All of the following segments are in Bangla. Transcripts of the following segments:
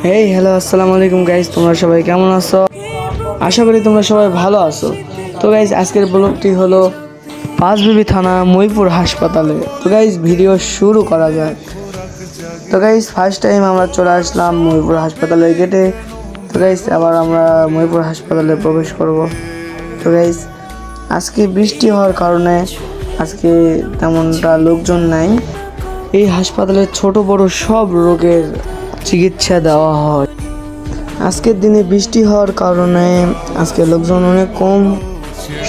হেই হ্যালো আসসালামু আলাইকুম গাইজ, তোমরা সবাই কেমন আছো? আশা করি তোমরা সবাই ভালো আছো। তো গাইজ আজকের ব্লগটি হলো পাঁচবিবি থানা মইপুর হাসপাতালে। তো গাইজ ভিডিও শুরু করা যাক। তো গাইজ ফার্স্ট টাইম আমরা চলে আসলাম মইপুর হাসপাতালের গেটে। তো গাইজ আবার আমরা মইপুর হাসপাতালে প্রবেশ করব। তো গাইজ আজকে বৃষ্টি হওয়ার কারণে আজকে তেমনটা লোকজন নাই। এই হাসপাতালে ছোট বড় সব রোগের চিকিৎসা দেওয়া হয়। আজকের দিনে বৃষ্টি হওয়ার কারণে আজকে লোকজন অনেক কম।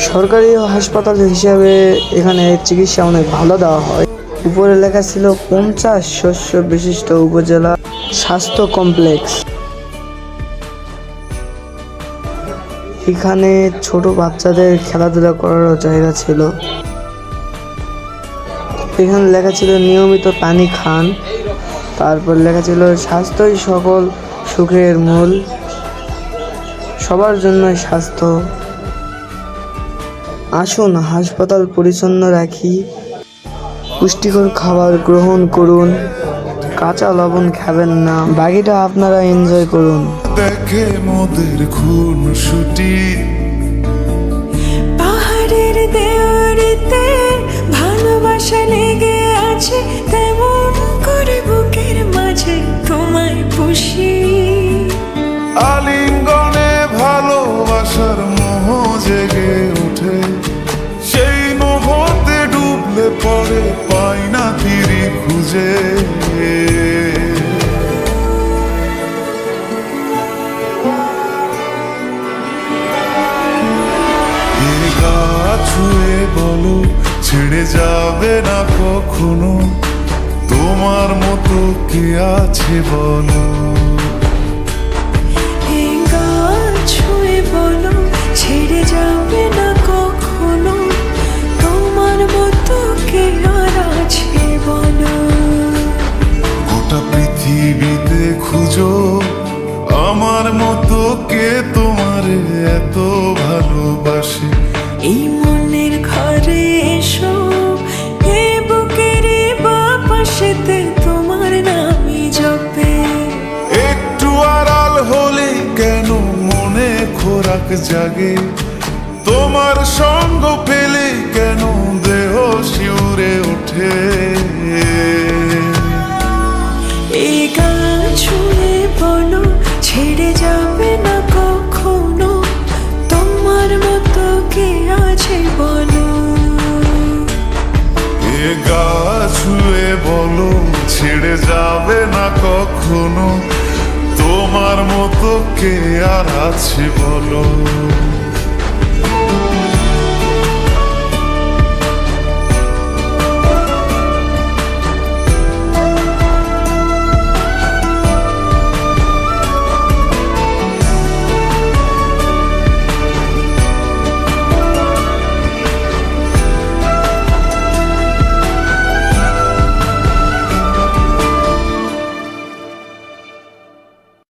সরকারি হাসপাতাল হিসাবে এখানে চিকিৎসা অনেক ভালো দেওয়া হয়। উপরে লেখা ছিল 50 শস্য বিশিষ্ট উপজেলা স্বাস্থ্য কমপ্লেক্স। এখানে ছোট বাচ্চাদের খেলাধুলা করারও জায়গা ছিল। এখানে লেখা ছিল নিয়মিত পানি খান। তারপর লেখা ছিল স্বাস্থ্যই সকল সুখের মূল, সবার জন্যই স্বাস্থ্য। আসুন হাসপাতাল পরিচ্ছন্ন রাখি, পুষ্টিকর খাবার গ্রহণ করুন, কাঁচা লবণ খাবেন না, বাকিটা আপনারা এনজয় করুন। দেখে মোদের খুন ছুটি পাহাড়ের দেওয়ারিতে ভালোবাসা লেগে আছে, তেমন করে বুকের মাঝে তোমায় পুষি। আলিঙ্গনে ভালোবাসার মোহ জেগে ওঠে, সেই মোহতে ডুবলে পরে পাই না তীরে খুঁজে। ছুঁয়ে বলো ছেড়ে যাবে না কখনো, তোমার মতো কে আছে বলো। এই গান ছুঁয়ে বলো ছেড়ে যাবে না কখনো, তোমার মতো কে আর আছে বলো। গোটা পৃথিবীতে খুঁজো আমার মতো কে তোমার এত ভালোবাসে। এই মনের ঘরে এসো, এ বুকের বাপাশেতে তোমার নামই জপে। একটু আড়াল হলে কেন মনে খোরাক জাগে, তোমার সঙ্গ পেলে কেন দেহ শিউরে ওঠে। এই গান ছুঁয়ে বলো ছেড়ে যাবে না কখনো, তোমার মতো কে আছে বলো। এ গা ছুঁয়ে বলো ছেড়ে যাবে না কখনো, তোমার মতো কে আর আছে বলো।